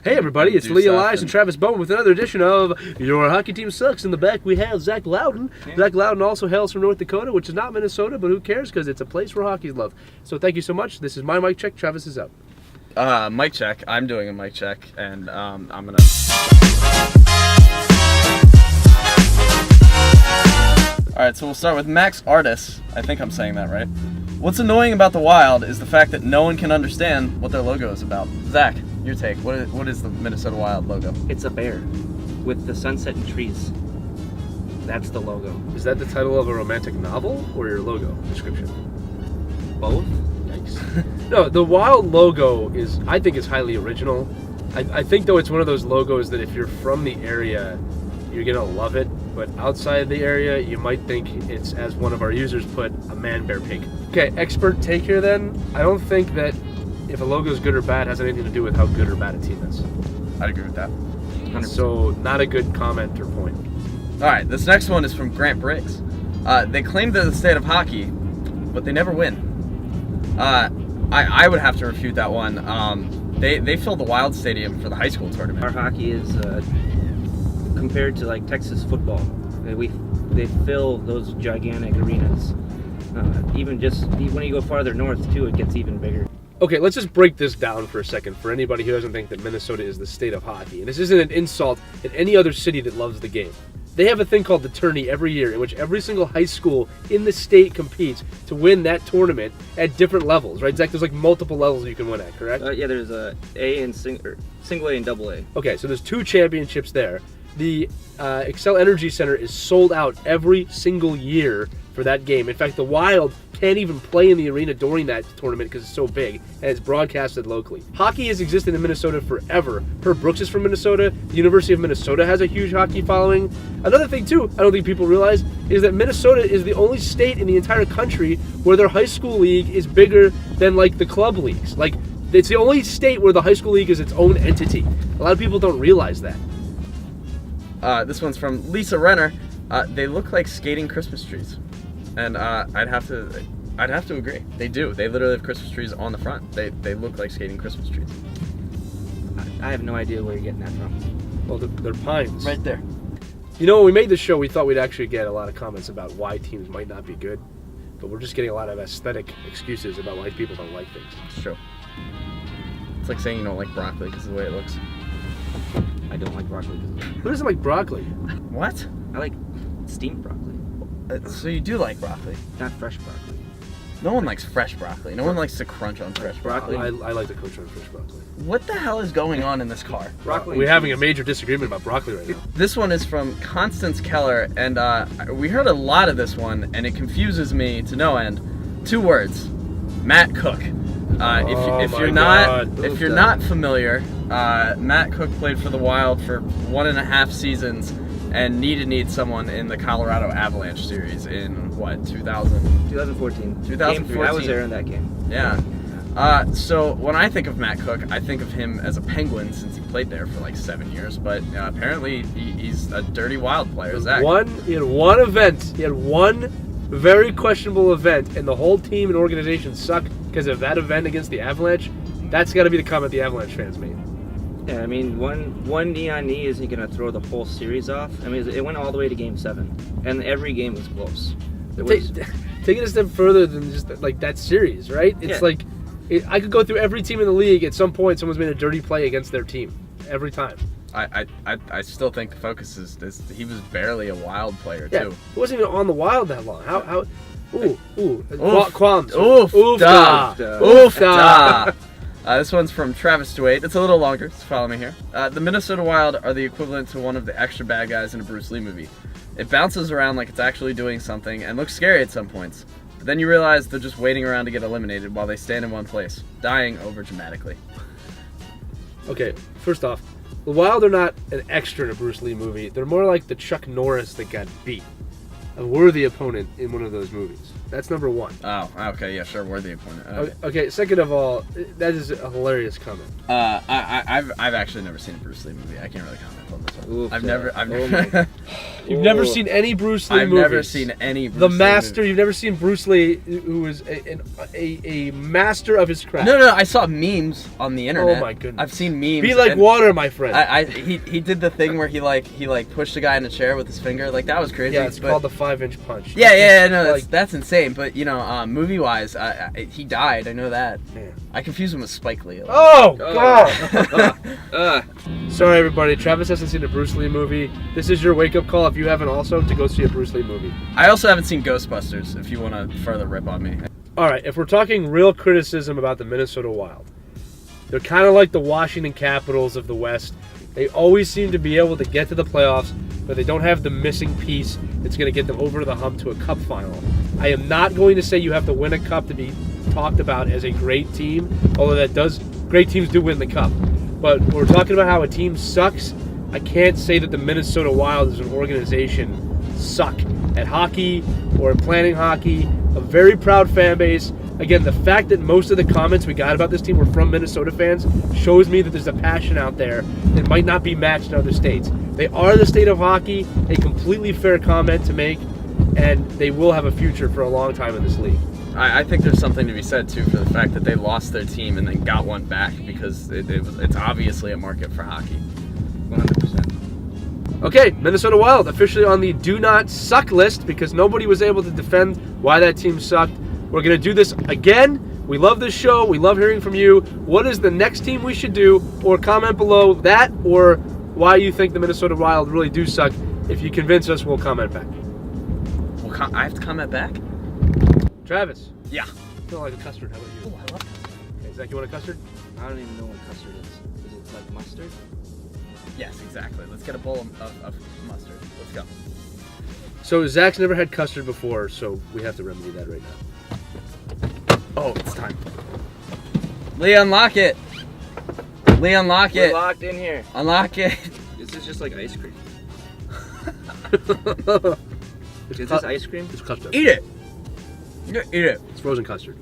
Hey everybody, it's Lee Elias and Travis Bowman with another edition of Your Hockey Team Sucks. In the back we have Zach Loudon. Yeah. Zach Loudon also hails from North Dakota, which is not Minnesota, but who cares because it's a place where hockey's loved. So thank you so much. This is my mic check. Travis is up. Mic check. I'm doing a mic check, and I'm gonna... Alright, so we'll start with Max Artis. I think I'm saying that right. What's annoying about the Wild is the fact that no one can understand what their logo is about. Zach, your take. What is the Minnesota Wild logo? It's a bear with the sunset and trees. That's the logo. Is that the title of a romantic novel or your logo description? Both? Yikes. No, the Wild logo I think is highly original. I think though it's one of those logos that if you're from the area, you're gonna love it. But outside the area, you might think it's, as one of our users put, a man-bear pig. Okay, expert take here then. I don't think that if a logo is good or bad has anything to do with how good or bad a team is. I'd agree with that. 100%. So, not a good comment or point. Alright, this next one is from Grant Briggs. They claim they're the state of hockey, but they never win. I would have to refute that one. They filled the Wild Stadium for the high school tournament. Our hockey is... compared to like Texas football, they fill those gigantic arenas. Even when you go farther north too, it gets even bigger. Okay, let's just break this down for a second for anybody who doesn't think that Minnesota is the state of hockey. And this isn't an insult at any other city that loves the game. They have a thing called the tourney every year in which every single high school in the state competes to win that tournament at different levels, right, Zach? There's like multiple levels you can win at, correct? Yeah, there's a and single A and double A. Okay, so there's 2 championships there. The Xcel Energy Center is sold out every single year for that game. In fact, the Wild can't even play in the arena during that tournament because it's so big, and it's broadcasted locally. Hockey has existed in Minnesota forever. Herb Brooks is from Minnesota. The University of Minnesota has a huge hockey following. Another thing, too, I don't think people realize, is that Minnesota is the only state in the entire country where their high school league is bigger than, like, the club leagues. Like, it's the only state where the high school league is its own entity. A lot of people don't realize that. This one's from Lisa Renner. They look like skating Christmas trees, and I'd have to agree. They do. They literally have Christmas trees on the front. They look like skating Christmas trees. I have no idea where you're getting that from. Well, they're pines. Right there. You know, when we made this show, we thought we'd actually get a lot of comments about why teams might not be good, but we're just getting a lot of aesthetic excuses about why people don't like things. It's true. It's like saying you don't like broccoli because of the way it looks. I don't like broccoli. Who doesn't like broccoli? What? I like steamed broccoli. So you do like broccoli? Not fresh broccoli. No one likes fresh broccoli. No one likes to crunch on fresh broccoli. I like to crunch on fresh broccoli. What the hell is going on in this car? Broccoli. We're having a major disagreement about broccoli right now. This one is from Constance Keller, and we heard a lot of this one, and it confuses me to no end. 2 words: Matt Cook. If you're not familiar, Matt Cook played for the Wild for 1.5 seasons and needs someone in the Colorado Avalanche series in 2014. 2014. I was there in that game. Yeah. So when I think of Matt Cook, I think of him as a Penguin since he played there for like 7 years. But apparently he's a dirty Wild player. Zach. He had one event. He had one very questionable event, and the whole team and organization suck because of that event against the Avalanche. That's got to be the comment the Avalanche fans made. Yeah, I mean, one knee on knee isn't going to throw the whole series off. I mean, it went all the way to Game 7, and every game was close. Take it a step further than just like that series, right? It's like I could go through every team in the league. At some point, someone's made a dirty play against their team. Every time. I still think the focus is he was barely a Wild player too. He wasn't even on the Wild that long. How? Qualms. Oofda. Oofda. This one's from Travis DeWaite. It's a little longer, so follow me here. The Minnesota Wild are the equivalent to one of the extra bad guys in a Bruce Lee movie. It bounces around like it's actually doing something and looks scary at some points. But then you realize they're just waiting around to get eliminated while they stand in one place, dying over dramatically. Okay, first off, the Wild are not an extra in a Bruce Lee movie. They're more like the Chuck Norris that got beat. A worthy opponent in one of those movies. That's number one. Oh, okay, yeah, sure, worthy opponent. Okay, second of all, that is a hilarious comment. I've actually never seen a Bruce Lee movie. I can't really comment on this one. Oof, I've never. You've never seen any Bruce Lee I've movies? never seen any Bruce The Lee master. movie. You've never seen Bruce Lee, who is a master of his craft. No, I saw memes on the internet. Oh my goodness. I've seen memes. Be like and water, my friend. he did the thing where he pushed a guy in a chair with his finger. Like, that was crazy. Yeah, it's but- called the 5-inch punch. Yeah, no, Like- that's insane. But movie wise, he died. I know that. Man. I confuse him with Spike Lee. Oh God! Uh, Sorry, everybody. Travis hasn't seen a Bruce Lee movie. This is your wake-up call, if you haven't also, to go see a Bruce Lee movie. I also haven't seen Ghostbusters. If you want to further rip on me. All right, if we're talking real criticism about the Minnesota Wild, they're kind of like the Washington Capitals of the West. They always seem to be able to get to the playoffs, but they don't have the missing piece that's going to get them over the hump to a cup final. I am not going to say you have to win a cup to be talked about as a great team, although great teams do win the cup. But we're talking about how a team sucks. I can't say that the Minnesota Wild as an organization suck at hockey or planning hockey. A very proud fan base. Again, the fact that most of the comments we got about this team were from Minnesota fans shows me that there's a passion out there that might not be matched in other states. They are the state of hockey, a completely fair comment to make, and they will have a future for a long time in this league. I think there's something to be said too for the fact that they lost their team and then got one back because it's obviously a market for hockey. 100%. Okay, Minnesota Wild officially on the do not suck list because nobody was able to defend why that team sucked. We're going to do this again. We love this show. We love hearing from you. What is the next team we should do? Or comment below that or why you think the Minnesota Wild really do suck. If you convince us, we'll comment back. Well, I have to comment back? Travis. Yeah. I feel like a custard. How about you? Oh, I love custard. Okay, Zach, you want a custard? I don't even know what custard is. Is it like mustard? Yes, exactly. Let's get a bowl of mustard. Let's go. So Zach's never had custard before, so we have to remedy that right now. Oh, it's time. Lee, unlock it. Lee, unlock We're it. locked in here. Unlock it. This is just like ice cream. It's Is this ice cream? It's custard. Eat it. Yeah, eat it. It's frozen custard.